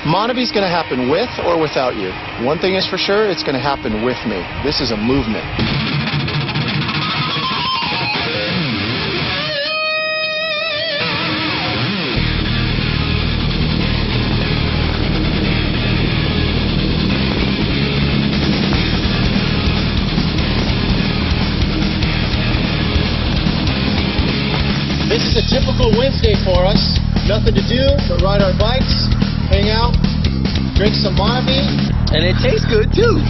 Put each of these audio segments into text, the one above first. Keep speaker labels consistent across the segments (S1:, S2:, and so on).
S1: MonaVie's going to happen with or without you. One thing is for sure, it's going to happen with me. This is a movement. This is a typical Wednesday for us. Nothing to do but ride our bikes, hang out, drink some MonaVie.
S2: And it tastes good too.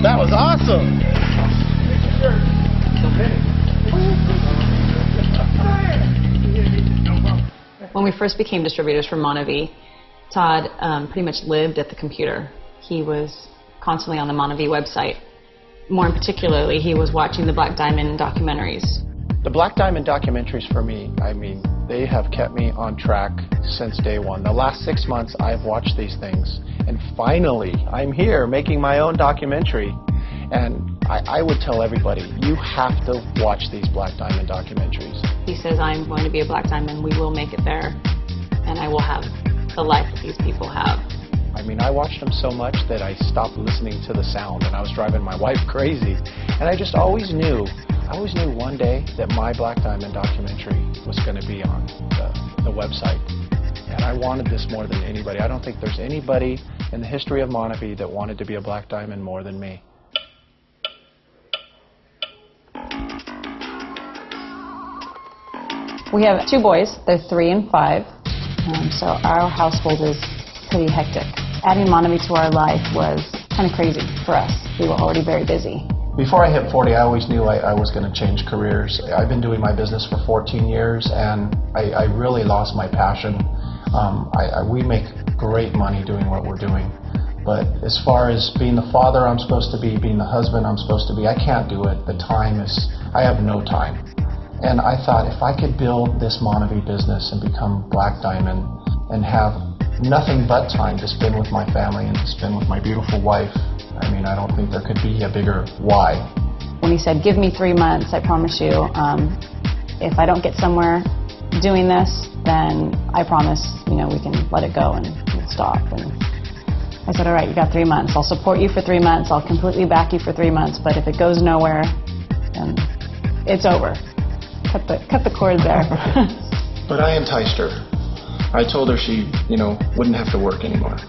S1: That was awesome.
S3: When we first became distributors for MonaVie, Todd pretty much lived at the computer. He was constantly on the MonaVie website. More particularly, he was watching the Black Diamond documentaries.
S1: The Black Diamond documentaries for me, I mean, they have kept me on track since day one. The last 6 months I've watched these things, and finally I'm here making my own documentary. And I would tell everybody, you have to watch these Black Diamond documentaries.
S3: He says, I'm going to be a Black Diamond, we will make it there, and I will have the life that these people have.
S1: I mean, I watched them so much that I stopped listening to the sound, and I was driving my wife crazy. And I just always knew one day that my Black Diamond documentary was going to be on the website. And I wanted this more than anybody. I don't think there's anybody in the history of MonaVie that wanted to be a Black Diamond more than me.
S3: We have 2 boys, they're 3 and 5, so our household is pretty hectic. Adding MonaVie to our life was kind of crazy for us. We were already very busy.
S1: Before I hit 40, I always knew I was going to change careers. I've been doing my business for 14 years, and I really lost my passion. We make great money doing what we're doing, but as far as being the father I'm supposed to be, being the husband I'm supposed to be, I can't do it. The time is, I have no time. And I thought if I could build this MonaVie business and become Black Diamond and have nothing but time to spend with my family and to spend with my beautiful wife, I mean, I don't think there could be a bigger why.
S3: When he said, give me 3 months, I promise you, if I don't get somewhere doing this, then I promise, we can let it go and stop. And I said, all right, you got 3 months. I'll support you for 3 months. I'll completely back you for 3 months. But if it goes nowhere, then it's over. Cut the cord there.
S1: But I enticed her. I told her she, wouldn't have to work anymore.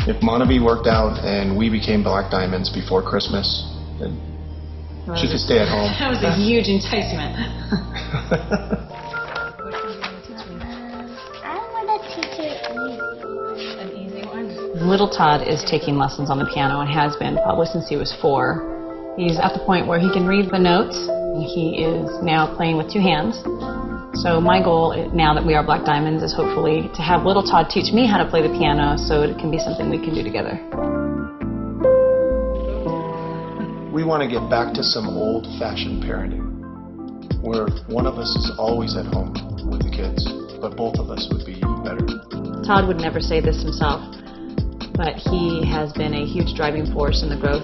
S1: If MonaVie worked out and we became Black Diamonds before Christmas, then she could stay at home.
S3: That was a huge enticement.
S4: I want to teach her
S3: An easy one. Little Todd is taking lessons on the piano and has been probably since he was 4. He's at the point where he can read the notes. He is now playing with 2 hands. So my goal now that we are Black Diamonds is hopefully to have little Todd teach me how to play the piano so it can be something we can do together.
S1: We want to get back to some old-fashioned parenting where one of us is always at home with the kids, but both of us would be better.
S3: Todd would never say this himself, but he has been a huge driving force in the growth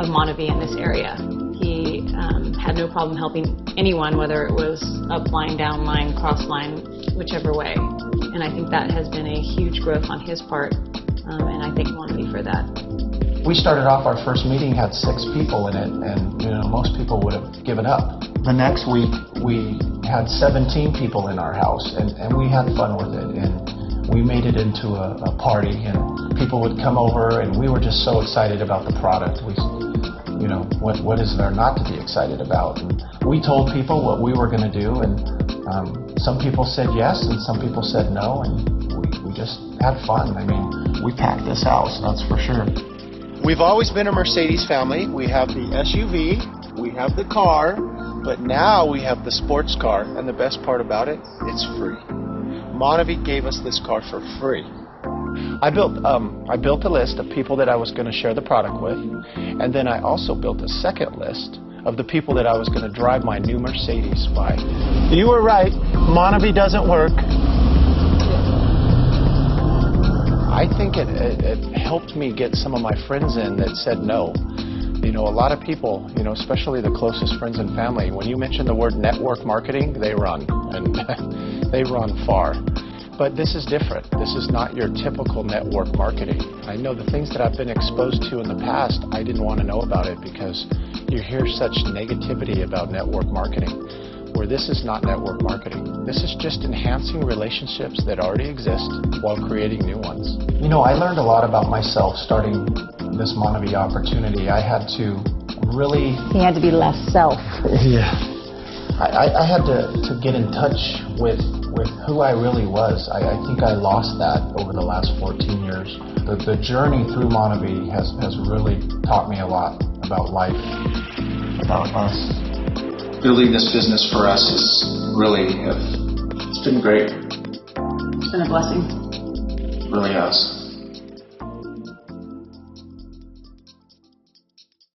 S3: of MonaVie in this area. He had no problem helping anyone, whether it was up line, down line, cross line, whichever way. And I think that has been a huge growth on his part, and I thank MonaVie for that.
S1: We started off, our first meeting had 6 people in it, and most people would have given up. The next week we had 17 people in our house, and we had fun with it, and we made it into a party, and people would come over, and we were just so excited about the product. What is there not to be excited about? And we told people what we were going to do, and some people said yes, and some people said no, and we just had fun. I mean, we packed this house, that's for sure. We've always been a Mercedes family. We have the SUV, we have the car, but now we have the sports car, and the best part about it, it's free. MonaVie gave us this car for free. I built a list of people that I was going to share the product with, and then I also built a second list of the people that I was going to drive my new Mercedes by. You were right. MonaVie doesn't work. I think it helped me get some of my friends in that said no. You know, a lot of people, you know, especially the closest friends and family, when you mention the word network marketing, they run, and they run far. But this is different. This is not your typical network marketing. I know the things that I've been exposed to in the past, I didn't want to know about it because you hear such negativity about network marketing, where this is not network marketing. This is just enhancing relationships that already exist while creating new ones. You know, I learned a lot about myself starting this MonaVie opportunity. I had to really...
S3: He had to be less self.
S1: Yeah. I had to get in touch with who I really was. I think I lost that over the last 14 years. The journey through MonaVie has really taught me a lot about life, about us. Building this business for us is really, it's been great.
S3: It's been a blessing.
S1: It really has.